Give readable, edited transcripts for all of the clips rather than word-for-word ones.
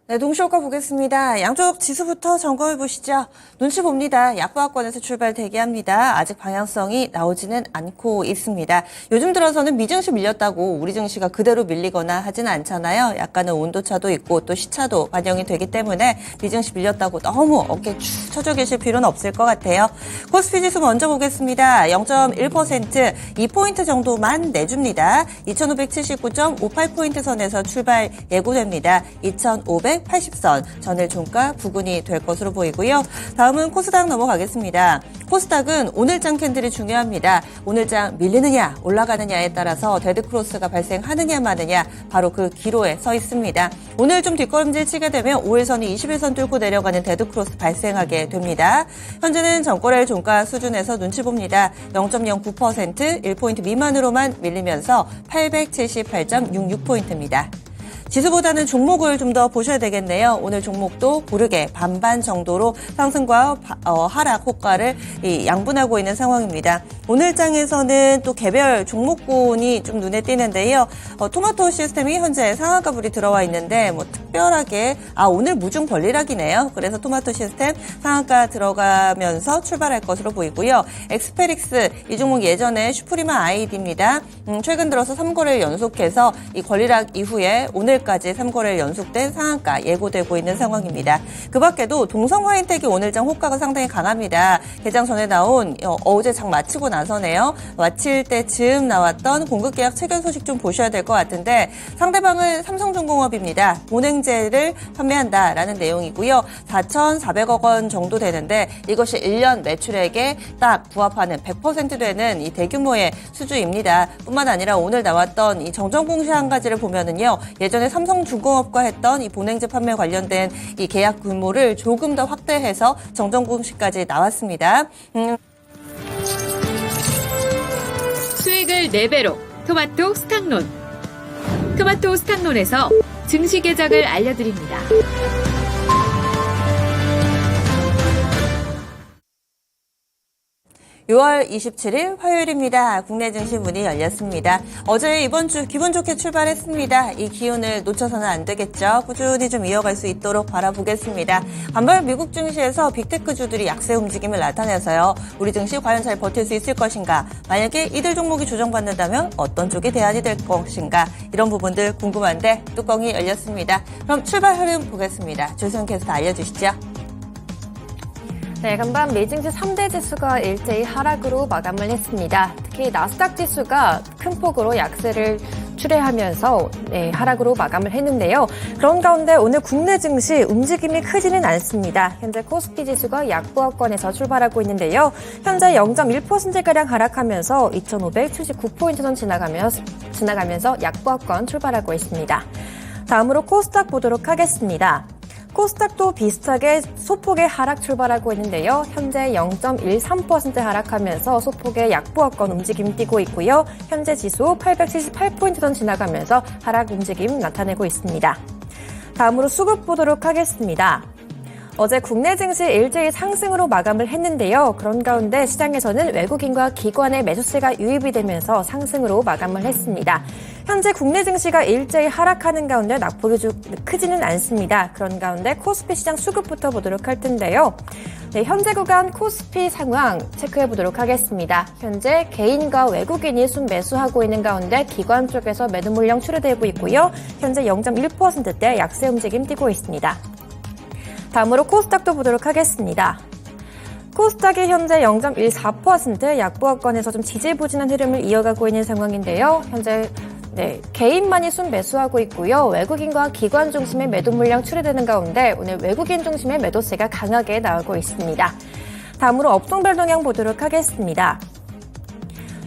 네, 동시효과 보겠습니다. 양쪽 지수부터 점검해 보시죠. 눈치 봅니다. 약보합권에서 출발 대기합니다. 아직 방향성이 나오지는 않고 있습니다. 요즘 들어서는 미증시 밀렸다고 우리 증시가 그대로 밀리거나 하지는 않잖아요. 약간은 온도차도 있고 또 시차도 반영이 되기 때문에 미증시 밀렸다고 너무 어깨 축 처져 계실 필요는 없을 것 같아요. 코스피 지수 먼저 보겠습니다. 0.1%, 2포인트 정도만 내줍니다. 2579.58포인트 선에서 출발 예고됩니다. 2580선 전일 종가 부근이 될 것으로 보이고요. 다음은 코스닥 넘어가겠습니다. 코스닥은 오늘장 캔들이 중요합니다. 오늘장 밀리느냐 올라가느냐에 따라서 데드크로스가 발생하느냐 마느냐 바로 그 기로에 서 있습니다. 오늘 좀 뒷걸음질 치게 되면 5일선이 21선 뚫고 내려가는 데드크로스 발생하게 됩니다. 현재는 전거래일 종가 수준에서 눈치 봅니다. 0.09%, 1포인트 미만으로만 밀리면서 878.66포인트입니다. 지수보다는 종목을 좀 더 보셔야 되겠네요. 오늘 종목도 고르게 반반 정도로 상승과 하락 효과를 양분하고 있는 상황입니다. 오늘 장에서는 또 개별 종목군이 좀 눈에 띄는데요. 토마토 시스템이 현재 상한가불이 들어와 있는데 뭐 특별하게 오늘 무중 권리락이네요. 그래서 토마토 시스템 상한가 들어가면서 출발할 것으로 보이고요. 엑스페릭스 이 종목 예전에 슈프리마 아이디입니다. 최근 들어서 3거래일 연속해서 이 권리락 이후에 오늘까지 3거래일 연속된 상한가 예고되고 있는 상황입니다. 그 밖에도 동성화인텍이 오늘장 호가가 상당히 강합니다. 개장 전에 나온 어제 장 마치고 나서네요. 마칠 때쯤 나왔던 공급계약 체결 소식 좀 보셔야 될 것 같은데 상대방은 삼성중공업입니다. 보냉제를 판매한다라는 내용이고요. 4,400억 원 정도 되는데 이것이 1년 매출액에 딱 부합하는 100% 되는 이 대규모의 수주입니다. 뿐만 아니라 오늘 나왔던 이 정정공시 한 가지를 보면은요. 예전에 삼성중공업과 했던 이 보냉제 판매 관련된 이 계약 규모를 조금 더 확대해서 정정공시까지 나왔습니다. 수익을 4배로 토마토 스탁론. 토마토 스탁론에서 증시 계작을 알려드립니다. 6월 27일 화요일입니다. 국내 증시 문이 열렸습니다. 어제 이번 주 기분 좋게 출발했습니다. 이 기운을 놓쳐서는 안 되겠죠. 꾸준히 좀 이어갈 수 있도록 바라보겠습니다. 반면 미국 증시에서 빅테크주들이 약세 움직임을 나타내서요. 우리 증시 과연 잘 버틸 수 있을 것인가? 만약에 이들 종목이 조정받는다면 어떤 쪽이 대안이 될 것인가? 이런 부분들 궁금한데 뚜껑이 열렸습니다. 그럼 출발 흐름 보겠습니다. 조승훈 캐스터 알려주시죠. 네, 간밤 미증시 3대 지수가 일제히 하락으로 마감을 했습니다. 특히 나스닥 지수가 큰 폭으로 약세를 출회하면서 하락으로 마감을 했는데요. 그런 가운데 오늘 국내 증시 움직임이 크지는 않습니다. 현재 코스피 지수가 약보합권에서 출발하고 있는데요. 현재 0.1%가량 하락하면서 2,579포인트 선 지나가면서 약보합권 출발하고 있습니다. 다음으로 코스닥 보도록 하겠습니다. 코스닥도 비슷하게 소폭의 하락 출발하고 있는데요. 현재 0.13% 하락하면서 소폭의 약보합권 움직임 띄고 있고요. 현재 지수 878포인트 선 지나가면서 하락 움직임 나타내고 있습니다. 다음으로 수급 보도록 하겠습니다. 어제 국내 증시 일제히 상승으로 마감을 했는데요. 그런 가운데 시장에서는 외국인과 기관의 매수세가 유입이 되면서 상승으로 마감을 했습니다. 현재 국내 증시가 일제히 하락하는 가운데 낙폭이 좀 크지는 않습니다. 그런 가운데 코스피 시장 수급부터 보도록 할 텐데요. 네, 현재 구간 코스피 상황 체크해 보도록 하겠습니다. 현재 개인과 외국인이 순매수하고 있는 가운데 기관 쪽에서 매도 물량 출회되고 있고요. 현재 0.1%대 약세 움직임 띄고 있습니다. 다음으로 코스닥도 보도록 하겠습니다. 코스닥이 현재 0.14% 약보합권에서 좀 지지부진한 흐름을 이어가고 있는 상황인데요. 현재 개인만이 순매수하고 있고요. 외국인과 기관 중심의 매도 물량 출회되는 가운데 오늘 외국인 중심의 매도세가 강하게 나오고 있습니다. 다음으로 업종별 동향 보도록 하겠습니다.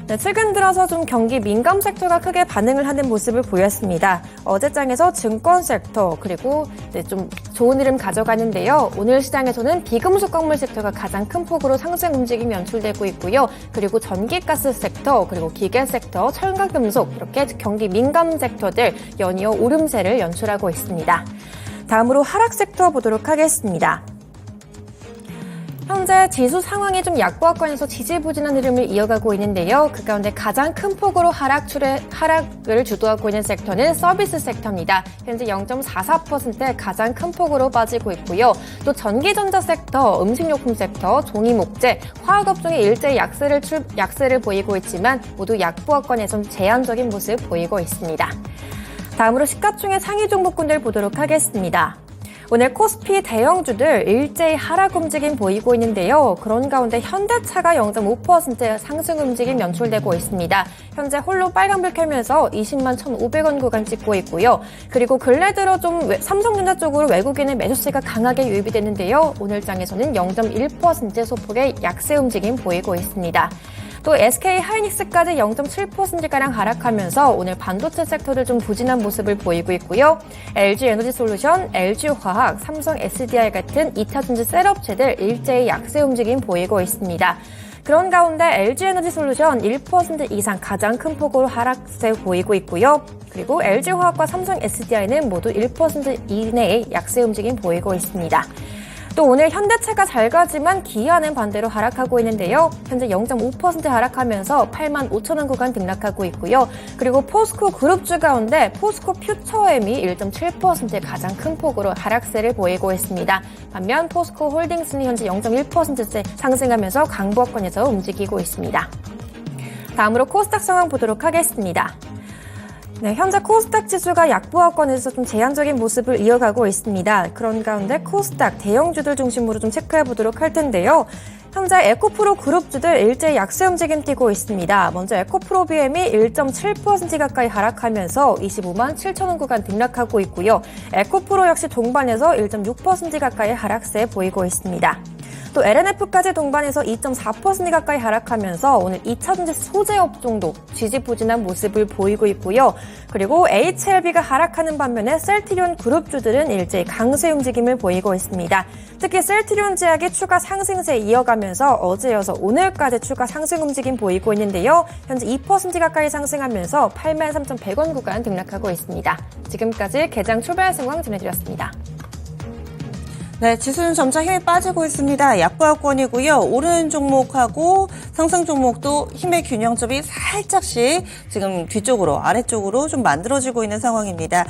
네, 최근 들어서 좀 경기 민감 섹터가 크게 반응을 하는 모습을 보였습니다. 어제장에서 증권 섹터 그리고 좀 좋은 흐름 가져가는데요. 오늘 시장에서는 비금속 광물 섹터가 가장 큰 폭으로 상승 움직임이 연출되고 있고요. 그리고 전기가스 섹터 그리고 기계 섹터, 철강금속 이렇게 경기 민감 섹터들 연이어 오름세를 연출하고 있습니다. 다음으로 하락 섹터 보도록 하겠습니다. 현재 지수 상황이 좀 약보합권에서 지지부진한 흐름을 이어가고 있는데요. 그 가운데 가장 큰 폭으로 하락을 주도하고 있는 섹터는 서비스 섹터입니다. 현재 0.44%의 가장 큰 폭으로 빠지고 있고요. 또 전기전자 섹터, 음식료품 섹터, 종이목재, 화학업종이 일제히 약세를 보이고 있지만 모두 약보합권에서 제한적인 모습 보이고 있습니다. 다음으로 시가총액 상위 종목군들 보도록 하겠습니다. 오늘 코스피 대형주들 일제히 하락 움직임 보이고 있는데요. 그런 가운데 현대차가 0.5% 상승 움직임 연출되고 있습니다. 현재 홀로 빨간불 켜면서 20만 1,500원 구간 찍고 있고요. 그리고 근래 들어 좀 삼성전자 쪽으로 외국인의 매수세가 강하게 유입이 됐는데요. 오늘 장에서는 0.1% 소폭의 약세 움직임 보이고 있습니다. 또 SK 하이닉스까지 0.7%가량 하락하면서 오늘 반도체 섹터를 좀 부진한 모습을 보이고 있고요. LG 에너지 솔루션, LG 화학, 삼성 SDI 같은 2차전지 셀업체들 일제히 약세 움직임 보이고 있습니다. 그런 가운데 LG 에너지 솔루션 1% 이상 가장 큰 폭으로 하락세 보이고 있고요. 그리고 LG 화학과 삼성 SDI는 모두 1% 이내의 약세 움직임 보이고 있습니다. 또 오늘 현대차가 잘 가지만 기아는 반대로 하락하고 있는데요. 현재 0.5% 하락하면서 8만 5천 원 구간 등락하고 있고요. 그리고 포스코 그룹주 가운데 포스코 퓨처엠이 1.7%의 가장 큰 폭으로 하락세를 보이고 있습니다. 반면 포스코 홀딩스는 현재 0.1%째 상승하면서 강보합권에서 움직이고 있습니다. 다음으로 코스닥 상황 보도록 하겠습니다. 네, 현재 코스닥 지수가 약보합권에서 좀 제한적인 모습을 이어가고 있습니다. 그런 가운데 코스닥 대형주들 중심으로 좀 체크해 보도록 할 텐데요. 현재 에코프로 그룹주들 일제히 약세 움직임 띄고 있습니다. 먼저 에코프로 BM이 1.7% 가까이 하락하면서 25만 7천 원 구간 등락하고 있고요. 에코프로 역시 동반해서 1.6% 가까이 하락세 보이고 있습니다. 또 LNF까지 동반해서 2.4% 가까이 하락하면서 오늘 2차전지 소재 업종도 지지부진한 모습을 보이고 있고요. 그리고 HLB가 하락하는 반면에 셀트리온 그룹주들은 일제히 강세 움직임을 보이고 있습니다. 특히 셀트리온 제약이 추가 상승세 이어가면서 어제 이어서 오늘까지 추가 상승 움직임 보이고 있는데요. 현재 2% 가까이 상승하면서 83,100원 구간 등락하고 있습니다. 지금까지 개장 출발 상황 전해드렸습니다. 네, 지수는 점차 힘이 빠지고 있습니다. 약보합권이고요. 오른 종목하고 상승 종목도 힘의 균형점이 살짝씩 지금 뒤쪽으로 아래쪽으로 좀 만들어지고 있는 상황입니다.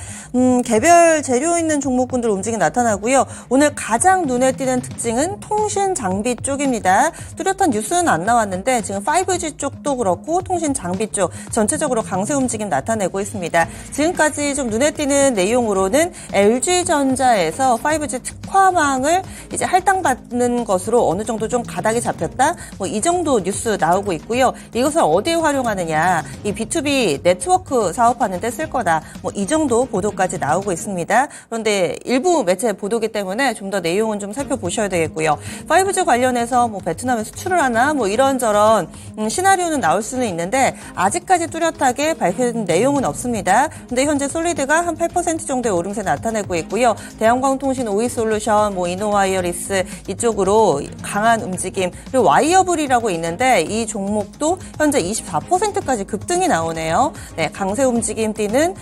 개별 재료 있는 종목군들 움직임 나타나고요. 오늘 가장 눈에 띄는 특징은 통신 장비 쪽입니다. 뚜렷한 뉴스는 안 나왔는데 지금 5G 쪽도 그렇고 통신 장비 쪽 전체적으로 강세 움직임 나타내고 있습니다. 지금까지 좀 눈에 띄는 내용으로는 LG전자에서 5G 특화망을 이제 할당받는 것으로 어느 정도 좀 가닥이 잡혔다. 뭐 이 정도 뉴스 나오고 있고요. 이것을 어디에 활용하느냐? 이 B2B 네트워크 사업하는 데 쓸 거다. 뭐 이 정도 보도까지 나오고 있습니다. 그런데 일부 매체 보도기 때문에 좀 더 내용은 좀 살펴보셔야 되겠고요. 5G 관련해서 뭐 베트남에 수출을 하나 뭐 이런저런 시나리오는 나올 수는 있는데 아직까지 뚜렷하게 밝혀진 내용은 없습니다. 근데 현재 솔리드가 한 8% 정도의 오름세 나타내고 있고요. 대한광통신 오이솔루션, 뭐 이노와이어리스 이쪽으로 강한 움직임, 그리고 와이어블이라고 있는데 이 종목도 현재 24%까지 급등이 나오네요. 네, 강세 움직임 띄는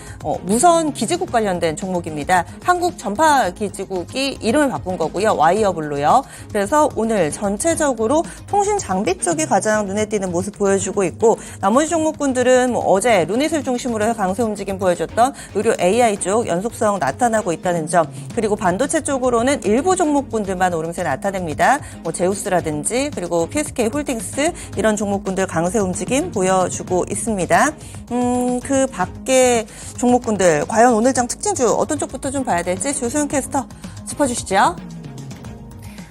무선 기지국 관련된 종목입니다. 한국 전파 기지국이 이름을 바꾼 거고요. 와이어블로요. 그래서 오늘 전체적으로 통신 장비 쪽이 가장 눈에 띄는 모습 보여주고 있고 나머지 종목군들은 뭐 어제 루닛을 중심으로 해서 강세 움직임 보여줬던 의료 AI 쪽 연속성 나타나고 있다는 점, 그리고 반도체 쪽으로는 일부 종목군들만 오름세 나타냅니다. 뭐 제우스라든지 그리고 PSK 홀딩스 이런 종목군들 강세 움직임 보여주고 있습니다. 그 밖에 종목군들 과연 오늘 장 특징주 어떤 쪽부터 좀 봐야 될지 조소영 캐스터 짚어주시죠.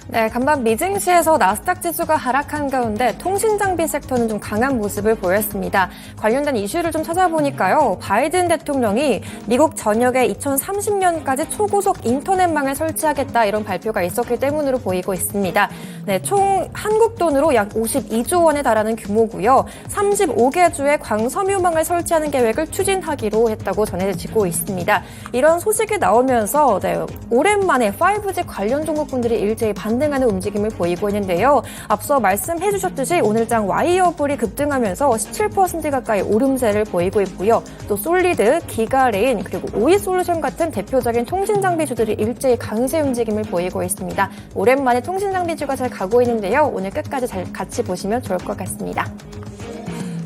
네, 간밤 미증시에서 나스닥 지수가 하락한 가운데 통신장비 섹터는 좀 강한 모습을 보였습니다. 관련된 이슈를 좀 찾아보니까요. 바이든 대통령이 미국 전역에 2030년까지 초고속 인터넷망을 설치하겠다 이런 발표가 있었기 때문으로 보이고 있습니다. 네, 총 한국 돈으로 약 52조 원에 달하는 규모고요. 35개 주에 광섬유망을 설치하는 계획을 추진하기로 했다고 전해지고 있습니다. 이런 소식이 나오면서 오랜만에 5G 관련 종목군들이 일제히 반등을 반등하는 움직임을 보이고 있는데요. 앞서 말씀해 주셨듯이 오늘장 와이어블이 급등하면서 17% 가까이 오름세를 보이고 있고요. 또 솔리드, 기가레인, 그리고 오이솔루션 같은 대표적인 통신장비주들이 일제히 강세 움직임을 보이고 있습니다. 오랜만에 통신장비주가 잘 가고 있는데요. 오늘 끝까지 잘 같이 보시면 좋을 것 같습니다.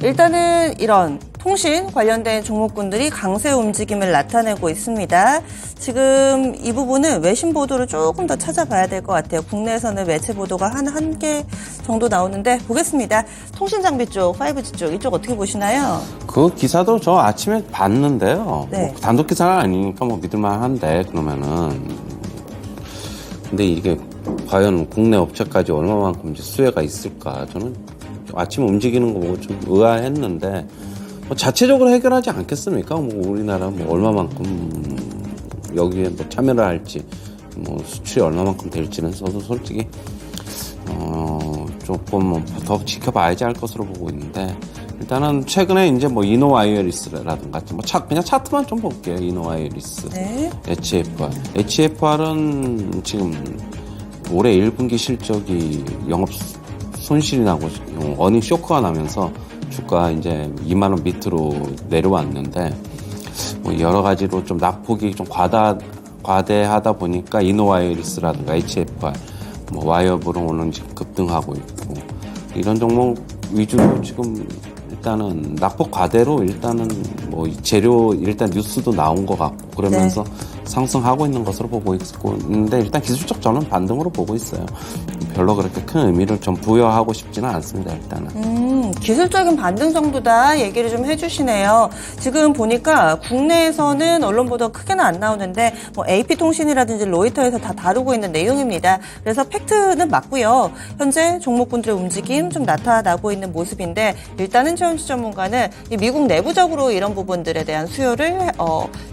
일단은 이런 통신 관련된 종목군들이 강세 움직임을 나타내고 있습니다. 지금 이 부분은 외신 보도를 조금 더 찾아봐야 될 것 같아요. 국내에서는 매체 보도가 한 개 정도 나오는데 보겠습니다. 통신 장비 쪽, 5G 쪽 이쪽 어떻게 보시나요? 그 기사도 저 아침에 봤는데요. 네. 뭐 단독 기사는 아니니까 뭐 믿을만한데 그러면은 근데 이게 과연 국내 업체까지 얼마만큼 이제 수혜가 있을까? 저는 아침에 움직이는 거 보고 좀 의아했는데 뭐 자체적으로 해결하지 않겠습니까? 뭐 우리나라 뭐 얼마만큼 여기에 뭐 참여를 할지 뭐 수출이 얼마만큼 될지는 저도 솔직히 조금 더 지켜봐야지 할 것으로 보고 있는데 일단은 최근에 이제 뭐 이노와이어리스라든가 뭐 그냥 차트만 좀 볼게요. 이노와이어리스, 네. HFR은 지금 올해 1분기 실적이 영업 손실이 나고 어닝 쇼크가 나면서 주가 이제 2만 원 밑으로 내려왔는데 뭐 여러 가지로 좀 낙폭이 좀 과대하다 보니까 이노와이어리스라든가 HFR, 뭐 와이어블은 오늘 지금 급등하고 있고 이런 종목 위주로 지금 일단은 낙폭 과대로 일단은 뭐 재료 일단 뉴스도 나온 것 같고 그러면서 상승하고 있는 것으로 보고 있는데 일단 기술적 저는 반등으로 보고 있어요. 별로 그렇게 큰 의미를 좀 부여하고 싶지는 않습니다. 일단은. 기술적인 반등 정도다 얘기를 좀 해주시네요. 지금 보니까 국내에서는 언론 보도 크게는 안 나오는데 뭐 AP통신이라든지 로이터에서 다 다루고 있는 내용입니다. 그래서 팩트는 맞고요. 현재 종목군들의 움직임 좀 나타나고 있는 모습인데 일단은 최현주 전문가는 이 미국 내부적으로 이런 부분들에 대한 수요를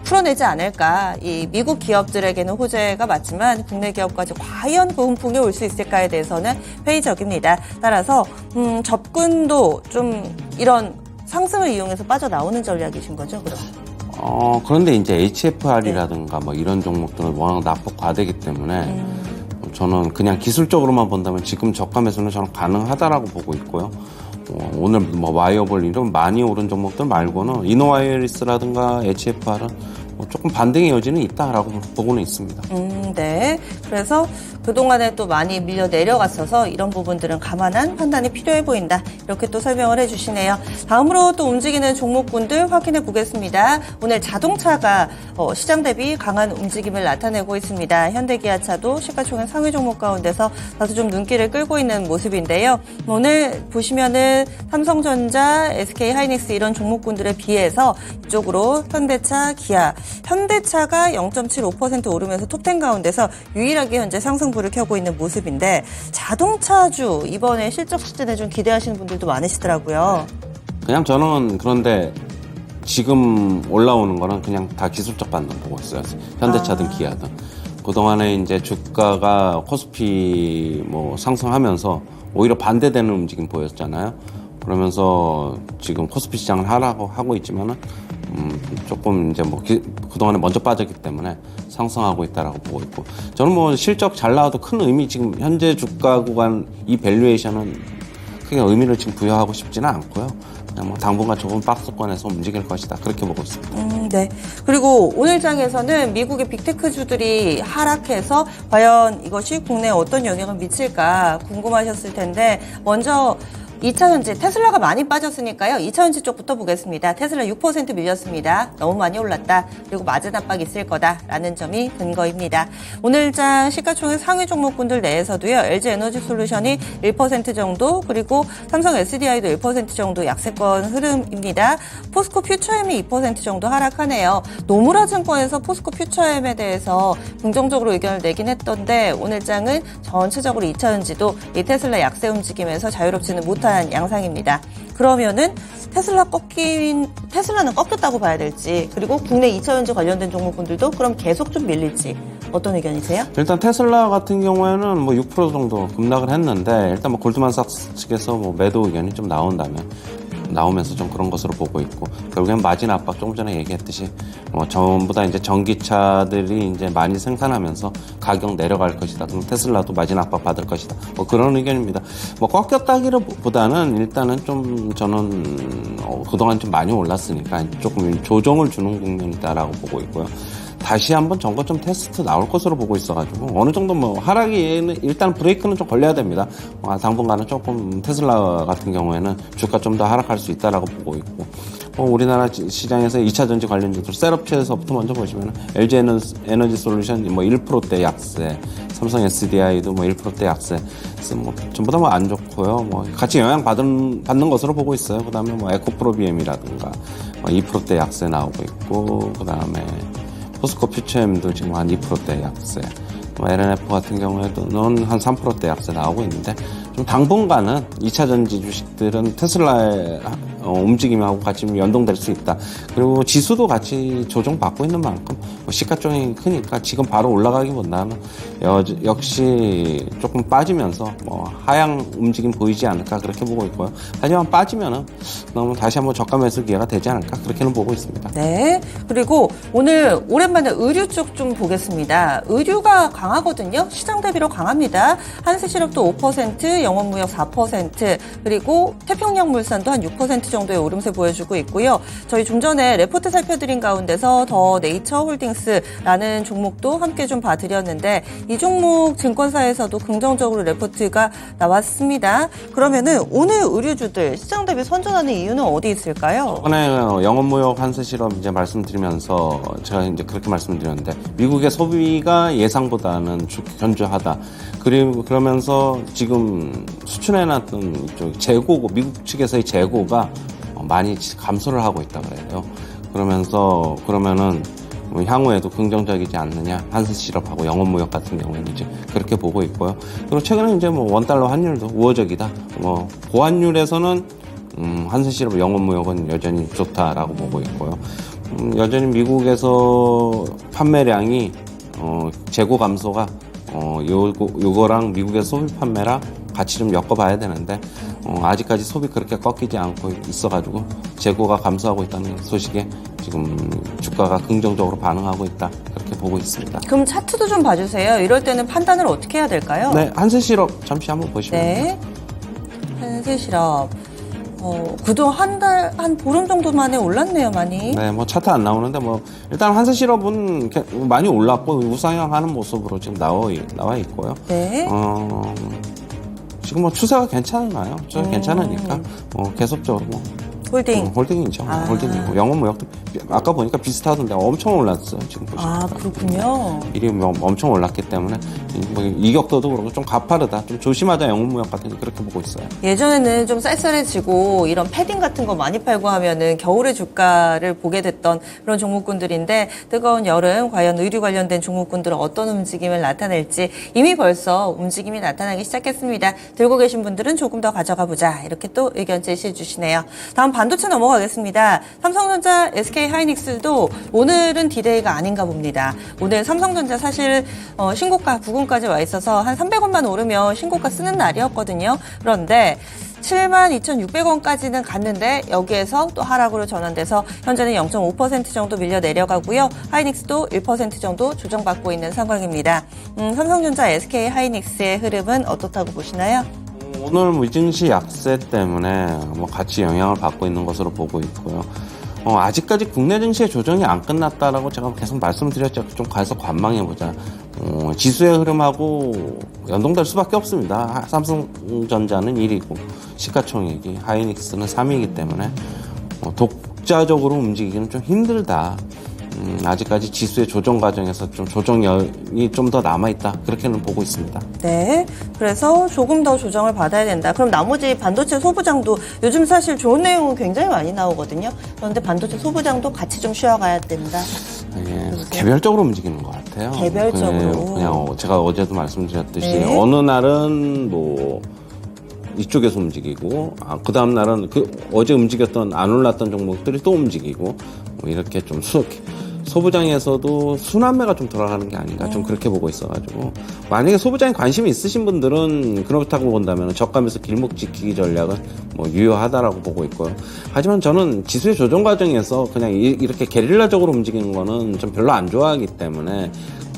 풀어내지 않을까. 이 미국 기업들에게는 호재가 맞지만 국내 기업까지 과연 그 훈풍이 올 수 있을까에 대해서는 회의적입니다. 따라서 접근도 좀 이런 상승을 이용해서 빠져나오는 전략이신 거죠, 그럼? 그런데 이제 HFR이라든가 뭐 이런 종목들은 워낙 낙폭 과대기 때문에 저는 그냥 기술적으로만 본다면 지금 저가 매수는 저는 가능하다라고 보고 있고요. 오늘 뭐 와이어블 이런 많이 오른 종목들 말고는 이노와이어리스라든가 HFR은 조금 반등의 여지는 있다라고 보고는 있습니다. 네. 그래서 그동안에 또 많이 밀려 내려갔어서 이런 부분들은 감안한 판단이 필요해 보인다. 이렇게 또 설명을 해주시네요. 다음으로 또 움직이는 종목군들 확인해 보겠습니다. 오늘 자동차가 시장 대비 강한 움직임을 나타내고 있습니다. 현대기아차도 시가총액 상위 종목 가운데서 다소 좀 눈길을 끌고 있는 모습인데요. 오늘 보시면은 삼성전자, SK하이닉스 이런 종목군들에 비해서 이쪽으로 현대차, 기아, 현대차가 0.75% 오르면서 톱10 가운데서 유일하게 현재 상승부를 켜고 있는 모습인데 자동차주 이번에 실적 시즌에 좀 기대하시는 분들도 많으시더라고요. 그냥 저는 그런데 지금 올라오는 거는 그냥 다 기술적 반등 보고 있어요. 현대차든 기아든. 그동안에 이제 주가가 코스피 뭐 상승하면서 오히려 반대되는 움직임 보였잖아요. 그러면서 지금 코스피 시장을 하고 있지만은 조금 이제 뭐 그동안에 먼저 빠졌기 때문에 상승하고 있다라고 보고 있고 저는 뭐 실적 잘 나와도 큰 의미 지금 현재 주가 구간 이 밸류에이션은 크게 의미를 지금 부여하고 싶지는 않고요. 그냥 뭐 당분간 조금 박스권에서 움직일 것이다 그렇게 보고 있습니다. 네. 그리고 오늘 장에서는 미국의 빅테크주들이 하락해서 과연 이것이 국내에 어떤 영향을 미칠까 궁금하셨을 텐데 먼저 2차전지 테슬라가 많이 빠졌으니까요. 2차전지 쪽부터 보겠습니다. 테슬라 6% 밀렸습니다. 너무 많이 올랐다. 그리고 마진 압박이 있을 거다라는 점이 근거입니다. 오늘장 시가총액 상위 종목군들 내에서도요. LG에너지솔루션이 1% 정도 그리고 삼성 SDI도 1% 정도 약세권 흐름입니다. 포스코 퓨처엠이 2% 정도 하락하네요. 노무라증권에서 포스코 퓨처엠에 대해서 긍정적으로 의견을 내긴 했던데 오늘장은 전체적으로 2차전지도 이 테슬라 약세 움직임에서 자유롭지는 못한 양상입니다. 그러면은 테슬라는 꺾였다고 봐야 될지 그리고 국내 2차전지 관련된 종목군들도 그럼 계속 좀 밀릴지 어떤 의견이세요? 일단 테슬라 같은 경우에는 뭐 6% 정도 급락을 했는데 일단 뭐 골드만삭스 측에서 뭐 매도 의견이 좀 나온다면 나오면서 좀 그런 것으로 보고 있고, 결국엔 마진 압박, 조금 전에 얘기했듯이 전부 다 이제 전기차들이 이제 많이 생산하면서 가격 내려갈 것이다. 그럼 테슬라도 마진 압박 받을 것이다. 그런 의견입니다. 꺾였다기보다는 일단은 좀 저는 그동안 좀 많이 올랐으니까 조금 조정을 주는 국면이다라고 보고 있고요. 다시 한번 전고점 테스트 나올 것으로 보고 있어가지고 어느 정도 하락이 일단 브레이크는 좀 걸려야 됩니다. 당분간은 조금 테슬라 같은 경우에는 주가 좀 더 하락할 수 있다라고 보고 있고, 우리나라 시장에서 2차 전지 관련주들 셋업체에서부터 먼저 보시면 LG 에너지 솔루션 1%대 약세, 삼성 SDI도 1%대 약세, 전부 다 안 좋고요. 같이 영향 받는 것으로 보고 있어요. 그다음에 에코프로비엠이라든가 2%대 약세 나오고 있고, 그다음에 포스코 퓨처엠도 지금 한 2%대 약세, LNF 같은 경우에는 한 3%대 약세 나오고 있는데, 좀 당분간은 2차 전지 주식들은 테슬라의 움직임하고 같이 연동될 수 있다. 그리고 지수도 같이 조정받고 있는 만큼 시가총액이 크니까 지금 바로 올라가기보다는 역시 조금 빠지면서 하향 움직임 보이지 않을까, 그렇게 보고 있고요. 하지만 빠지면은 너무 다시 한번 저가 매수 기회가 되지 않을까, 그렇게는 보고 있습니다. 네. 그리고 오늘 오랜만에 의류 쪽 좀 보겠습니다. 의류가 강하거든요. 시장 대비로 강합니다. 한세실업도 5%, 영원무역 4%, 그리고 태평양물산도 한 6% 정도의 오름세 보여주고 있고요. 저희 좀 전에 레포트 살펴드린 가운데서 더 네이처홀딩스라는 종목도 함께 좀 봐드렸는데, 이 종목 증권사에서도 긍정적으로 레포트가 나왔습니다. 그러면은 오늘 의류주들 시장 대비 선전하는 이유는 어디 있을까요? 이번에 영원무역 한세실업 이제 말씀드리면서 제가 이제 그렇게 말씀드렸는데, 미국의 소비가 예상보다는 견조하다. 그리고 그러면서 지금 수출해놨던 이쪽 재고, 미국 측에서의 재고가 많이 감소를 하고 있다 그래요. 그러면은 향후에도 긍정적이지 않느냐, 한세실업하고 영원무역 같은 경우에는 이제 그렇게 보고 있고요. 그리고 최근에 이제 원달러 환율도 우호적이다. 고환율에서는 한세실업, 영원무역은 여전히 좋다라고 보고 있고요. 여전히 미국에서 판매량이 재고 감소가 요거랑 미국의 소비 판매랑 같이 좀 엮어봐야 되는데, 아직까지 소비 그렇게 꺾이지 않고 있어가지고 재고가 감소하고 있다는 소식에 지금 주가가 긍정적으로 반응하고 있다, 그렇게 보고 있습니다. 그럼 차트도 좀 봐주세요. 이럴 때는 판단을 어떻게 해야 될까요? 네, 한세실업 잠시 한번 보시면. 네. 한세실업. 그동안 한 보름 정도 만에 올랐네요, 많이. 네, 차트 안 나오는데, 일단 한세실업은 많이 올랐고, 우상향하는 모습으로 지금 나와 있고요. 네. 지금 추세가 괜찮아요. 괜찮으니까, 계속적으로 홀딩이죠. 홀딩이고. 영원무역도 아까 보니까 비슷하던데 엄청 올랐어요. 지금 보시면. 그렇군요. 일이 엄청 올랐기 때문에 이격도도 그렇고 좀 가파르다. 좀 조심하자, 영원무역 같은 게 그렇게 보고 있어요. 예전에는 좀 쌀쌀해지고 이런 패딩 같은 거 많이 팔고 하면은 겨울의 주가를 보게 됐던 그런 종목군들인데, 뜨거운 여름 과연 의류 관련된 종목군들은 어떤 움직임을 나타낼지 이미 벌써 움직임이 나타나기 시작했습니다. 들고 계신 분들은 조금 더 가져가 보자, 이렇게 또 의견 제시해 주시네요. 다음 반도체 넘어가겠습니다. 삼성전자, SK하이닉스도 오늘은 디데이가 아닌가 봅니다. 오늘 삼성전자 사실 신고가 부근까지 와 있어서 한 300원만 오르면 신고가 쓰는 날이었거든요. 그런데 72,600원까지는 갔는데 여기에서 또 하락으로 전환돼서 현재는 0.5% 정도 밀려 내려가고요. 하이닉스도 1% 정도 조정받고 있는 상황입니다. 삼성전자, SK하이닉스의 흐름은 어떻다고 보시나요? 오늘 증시 약세 때문에 같이 영향을 받고 있는 것으로 보고 있고요. 아직까지 국내 증시의 조정이 안 끝났다라고 제가 계속 말씀드렸죠. 좀 가서 관망해보자. 지수의 흐름하고 연동될 수밖에 없습니다. 삼성전자는 1위고 시가총액이, 하이닉스는 3위이기 때문에 독자적으로 움직이기는 좀 힘들다. 아직까지 지수의 조정 과정에서 좀 조정이 좀 더 남아있다, 그렇게는 보고 있습니다. 네, 그래서 조금 더 조정을 받아야 된다. 그럼 나머지 반도체 소부장도 요즘 사실 좋은 내용은 굉장히 많이 나오거든요. 그런데 반도체 소부장도 같이 좀 쉬어가야 된다. 예, 개별적으로 움직이는 것 같아요. 개별적으로. 그냥 제가 어제도 말씀드렸듯이 네. 어느 날은 이쪽에서 움직이고, 그 다음 날은 어제 움직였던 안 올랐던 종목들이 또 움직이고, 이렇게 좀 소부장에서도 순환매가 좀 돌아가는 게 아닌가 좀 그렇게 보고 있어가지고 만약에 소부장에 관심이 있으신 분들은 그렇다고 본다면 저가면서 길목 지키기 전략은 뭐 유효하다라고 보고 있고요. 하지만 저는 지수의 조정 과정에서 그냥 이렇게 게릴라적으로 움직이는 거는 좀 별로 안 좋아하기 때문에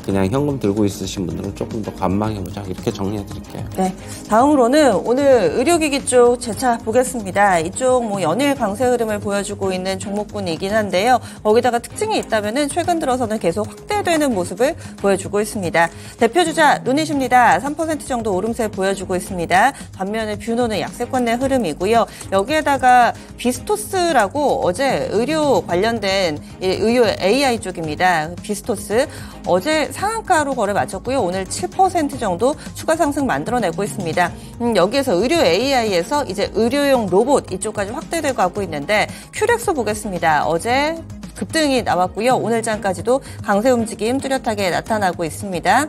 그냥 현금 들고 있으신 분들은 조금 더 관망해보자 이렇게 정리해 드릴게요. 네. 다음으로는 오늘 의료기기 쪽 재차 보겠습니다. 이쪽 뭐 연일 강세 흐름을 보여주고 있는 종목군이긴 한데요. 거기다가 특징이 있다면은 최근 들어서는 계속 확대되는 모습을 보여주고 있습니다. 대표주자 루닛입니다. 3% 정도 오름세 보여주고 있습니다. 반면에 뷰노는 약세권 내 흐름이고요. 여기에다가 비스토스라고 어제 의료 관련된 의료 AI 쪽입니다. 비스토스 어제 상한가로 거래 마쳤고요. 오늘 7% 정도 추가 상승 만들어내고 있습니다. 여기에서 의료 AI에서 이제 의료용 로봇 이쪽까지 확대되고 가고 있는데 큐렉소 보겠습니다. 어제 급등이 나왔고요. 오늘장까지도 강세 움직임 뚜렷하게 나타나고 있습니다.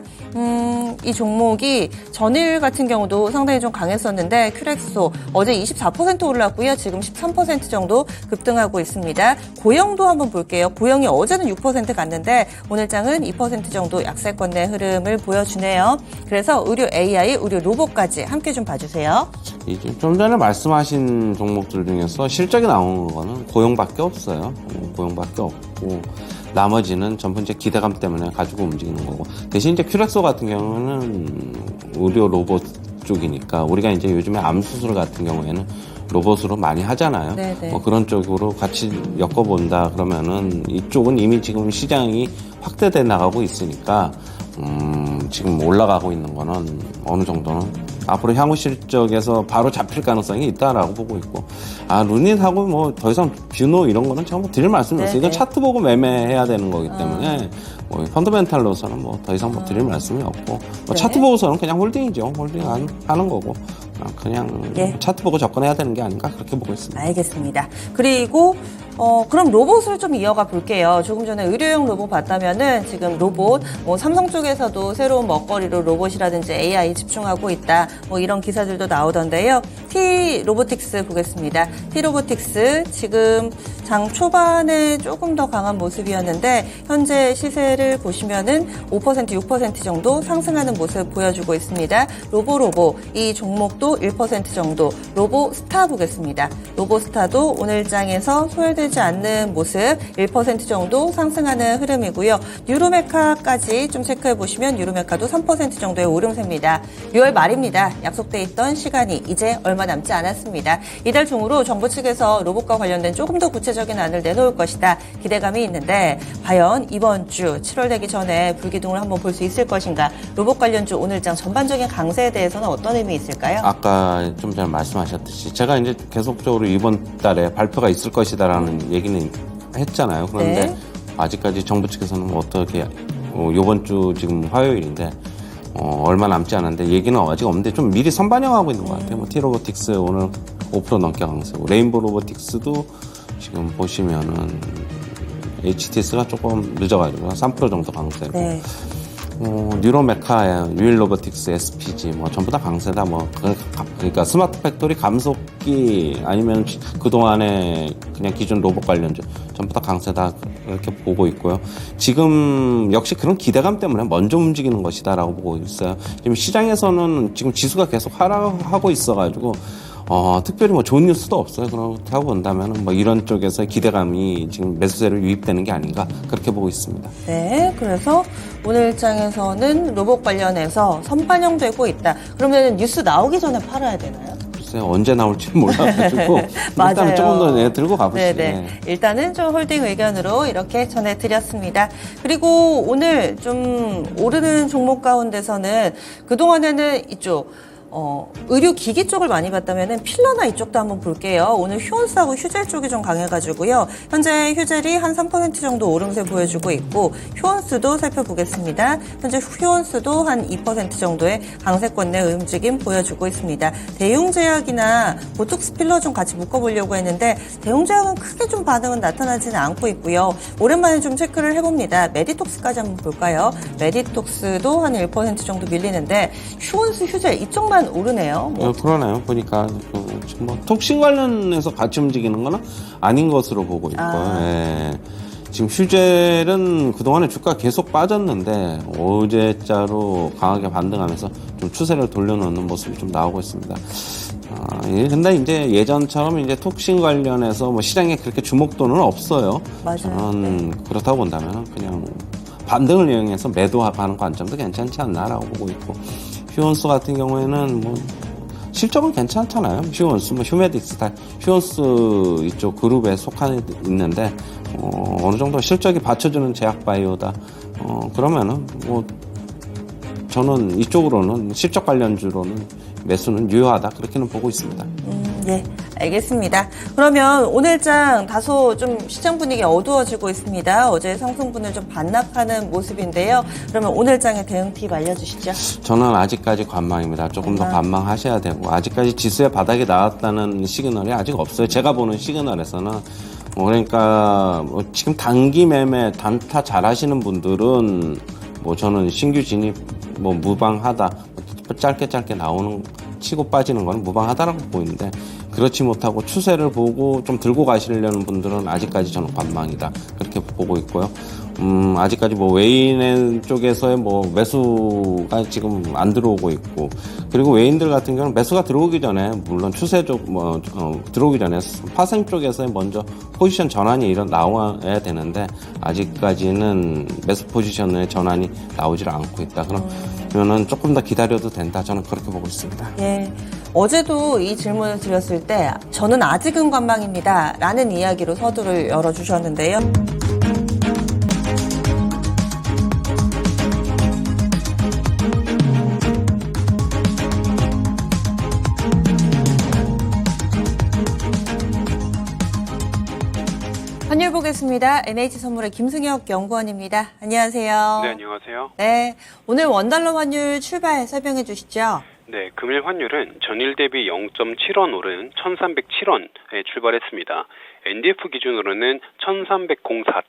이 종목이 전일 같은 경우도 상당히 좀 강했었는데 큐렉소 어제 24% 올랐고요. 지금 13% 정도 급등하고 있습니다. 고영도 한번 볼게요. 고영이 어제는 6% 갔는데 오늘장은 2% 정도 약세권 내 흐름을 보여주네요. 그래서 의료 AI, 의료 로봇까지 함께 좀 봐주세요. 이제 좀 전에 말씀하신 종목들 중에서 실적이 나오는 거는 고용밖에 없어요. 고용밖에 없고 나머지는 전부 이제 기대감 때문에 가지고 움직이는 거고 대신 이제 큐렉소 같은 경우는 의료 로봇 쪽이니까 우리가 이제 요즘에 암 수술 같은 경우에는 로봇으로 많이 하잖아요. 뭐 그런 쪽으로 같이 엮어본다 그러면은 이쪽은 이미 지금 시장이 확대돼 나가고 있으니까 지금 올라가고 있는 거는 어느 정도는 앞으로 향후 실적에서 바로 잡힐 가능성이 있다라고 보고 있고 루닛하고 뭐 더 이상 뷰노 이런 거는 제가 뭐 드릴 말씀이 없어요. 이건 차트 보고 매매해야 되는 거기 때문에 뭐 펀더멘탈로서는 뭐 더 이상 뭐 드릴 말씀이 없고 뭐 차트 보고서는 그냥 홀딩이죠. 홀딩 하는 거고 그냥 차트 보고 접근해야 되는 게 아닌가 그렇게 보고 있습니다. 알겠습니다. 그리고 그럼 로봇을 좀 이어가 볼게요. 조금 전에 의료용 로봇 봤다면은 지금 로봇, 뭐 삼성 쪽에서도 새로운 먹거리로 로봇이라든지 AI 집중하고 있다. 뭐 이런 기사들도 나오던데요. T-로보틱스 보겠습니다. T-로보틱스 지금 장 초반에 조금 더 강한 모습이었는데 현재 시세를 보시면은 5%, 6% 정도 상승하는 모습 보여주고 있습니다. 로보 이 종목도 1% 정도. 로보스타 보겠습니다. 로보스타도 오늘 장에서 소외되지 않는 모습 1% 정도 상승하는 흐름이고요. 뉴로메카까지 좀 체크해 보시면 뉴로메카도 3% 정도의 오름세입니다. 6월 말입니다. 약속돼 있던 시간이 이제 얼마 남지 않았습니다. 이달 중으로 정부 측에서 로봇과 관련된 조금 더 구체적인 안을 내놓을 것이다. 기대감이 있는데 과연 이번 주 7월 되기 전에 불기둥을 한번 볼 수 있을 것인가. 로봇 관련주 오늘장 전반적인 강세에 대해서는 어떤 의미 있을까요? 아까 좀 전에 말씀하셨듯이 제가 이제 계속적으로 이번 달에 발표가 있을 것이다라는 얘기는 했잖아요. 그런데 아직까지 정부 측에서는 뭐 어떻게 이번 주 지금 화요일인데 얼마 남지 않았는데 얘기는 아직 없는데 좀 미리 선반영하고 있는 것 같아요. 뭐 T-로보틱스 오늘 5% 넘게 강세고 레인보우 로보틱스도 지금 보시면은 HTS가 조금 늦어가지고 3% 정도 강세고 뉴로메카, 유일로보틱스, SPG 뭐 전부 다 강세다. 뭐 그러니까 스마트 팩토리 감속기 아니면 그동안에 그냥 기존 로봇 관련주 전부 다 강세다 이렇게 보고 있고요. 지금 역시 그런 기대감 때문에 먼저 움직이는 것이다라고 보고 있어요. 지금 시장에서는 지금 지수가 계속 하락하고 있어가지고 특별히 뭐 좋은 뉴스도 없어요. 그렇다고 본다면 뭐 이런 쪽에서 기대감이 지금 매수세로 유입되는 게 아닌가 그렇게 보고 있습니다. 네, 그래서 오늘 장에서는 로봇 관련해서 선반영되고 있다. 그러면 뉴스 나오기 전에 팔아야 되나요? 글쎄요, 언제 나올지 몰라가지고 맞아요. 일단 조금 더 들고 가보시죠. 네네. 일단은 좀 홀딩 의견으로 이렇게 전해드렸습니다. 그리고 오늘 좀 오르는 종목 가운데서는 그동안에는 이쪽 의료기기 쪽을 많이 봤다면은 필러나 이쪽도 한번 볼게요. 오늘 휴원스하고 휴젤 쪽이 좀 강해가지고요. 현재 휴젤이 한 3% 정도 오름세 보여주고 있고 휴원스도 살펴보겠습니다. 현재 휴원스도 한 2% 정도의 강세권 내 움직임 보여주고 있습니다. 대웅제약이나 보톡스 필러 좀 같이 묶어보려고 했는데 대웅제약은 크게 좀 반응은 나타나지는 않고 있고요. 오랜만에 좀 체크를 해봅니다. 메디톡스까지 한번 볼까요? 메디톡스도 한 1% 정도 밀리는데 휴원스, 휴젤 이쪽만 오르네요. 그러네요. 보니까 뭐 톡신 관련해서 같이 움직이는 건 아닌 것으로 보고 있고요. 지금 휴젤은 그동안에 주가 계속 빠졌는데 어제자로 강하게 반등하면서 좀 추세를 돌려놓는 모습이 좀 나오고 있습니다. 근데 이제 예전처럼 이제 톡신 관련해서 뭐 시장에 그렇게 주목도는 없어요. 맞아요. 저는 그렇다고 본다면 그냥 반등을 이용해서 매도하는 관점도 괜찮지 않나라고 보고 있고, 휴원스 같은 경우에는 뭐 실적은 괜찮잖아요. 휴원스, 뭐 휴메딕스, 휴원스 이쪽 그룹에 속해 있는데 어느 정도 실적이 받쳐주는 제약바이오다. 그러면은 뭐 저는 이쪽으로는 실적 관련주로는 매수는 유효하다, 그렇게는 보고 있습니다. 예, 알겠습니다. 그러면 오늘장 다소 좀 시장 분위기 어두워지고 있습니다. 어제 상승분을 좀 반납하는 모습인데요. 그러면 오늘장의 대응 팁 알려주시죠. 저는 아직까지 관망입니다. 조금 더 관망하셔야 되고, 아직까지 지수의 바닥이 나왔다는 시그널이 아직 없어요. 제가 보는 시그널에서는. 그러니까 지금 단기 매매 단타 잘 하시는 분들은 뭐 저는 신규 진입 뭐 무방하다, 짧게 나오는 치고 빠지는 건 무방하다라고 보이는데, 그렇지 못하고 추세를 보고 좀 들고 가시려는 분들은 아직까지 저는 관망이다, 그렇게 보고 있고요. 아직까지 뭐 외인 쪽에서의 뭐 매수가 지금 안 들어오고 있고, 그리고 외인들 같은 경우는 매수가 들어오기 전에, 물론 추세 쪽 들어오기 전에 파생 쪽에서의 먼저 포지션 전환이 나와야 되는데, 아직까지는 매수 포지션의 전환이 나오질 않고 있다. 그러면은 조금 더 기다려도 된다, 저는 그렇게 보고 있습니다. 예. 어제도 이 질문을 드렸을 때 저는 아직은 관망입니다 라는 이야기로 서두를 열어주셨는데요. 환율 보겠습니다. NH선물의 김승혁 연구원입니다. 안녕하세요. 네, 안녕하세요. 네, 오늘 원달러 환율 출발 설명해 주시죠. 네, 금일 환율은 전일 대비 0.7원 오른 1307원에 출발했습니다. NDF 기준으로는 1304.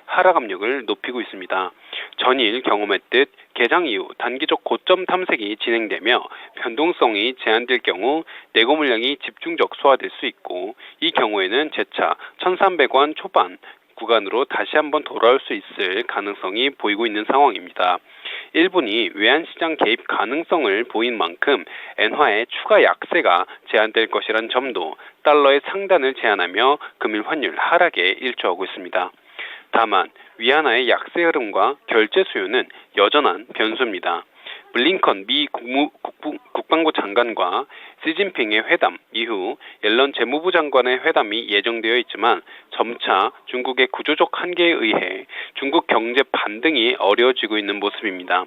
하락 압력을 높이고 있습니다. 전일 경험했듯 개장 이후 단기적 고점 탐색이 진행되며 변동성이 제한될 경우 내고 물량이 집중적 소화될 수 있고, 이 경우에는 재차 1,300원 초반 구간으로 다시 한번 돌아올 수 있을 가능성이 보이고 있는 상황입니다. 일본이 외환시장 개입 가능성을 보인 만큼 엔화의 추가 약세가 제한될 것이란 점도 달러의 상단을 제한하며 금일 환율 하락에 일조하고 있습니다. 다만 위안화의 약세 흐름과 결제 수요는 여전한 변수입니다. 블링컨 미 국방부 장관과 시진핑의 회담 이후 옐런 재무부 장관의 회담이 예정되어 있지만 점차 중국의 구조적 한계에 의해 중국 경제 반등이 어려워지고 있는 모습입니다.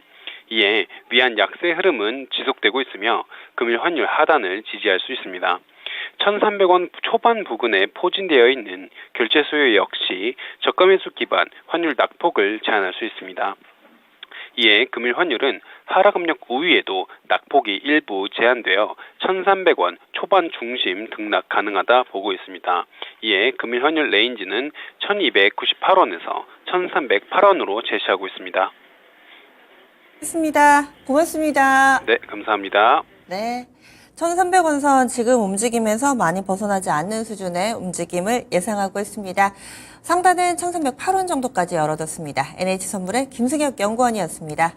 이에 위안 약세 흐름은 지속되고 있으며 금일 환율 하단을 지지할 수 있습니다. 1,300원 초반 부근에 포진되어 있는 결제 수요 역시 저가 매수 기반 환율 낙폭을 제한할 수 있습니다. 이에 금일 환율은 하락 압력 우위에도 낙폭이 일부 제한되어 1,300원 초반 중심 등락 가능하다 보고 있습니다. 이에 금일 환율 레인지는 1,298원에서 1,308원으로 제시하고 있습니다. 좋습니다. 고맙습니다. 네, 감사합니다. 네. 1,300원 선 지금 움직임에서 많이 벗어나지 않는 수준의 움직임을 예상하고 있습니다. 상단은 1,308원 정도까지 열어뒀습니다. NH선물의 김승혁 연구원이었습니다.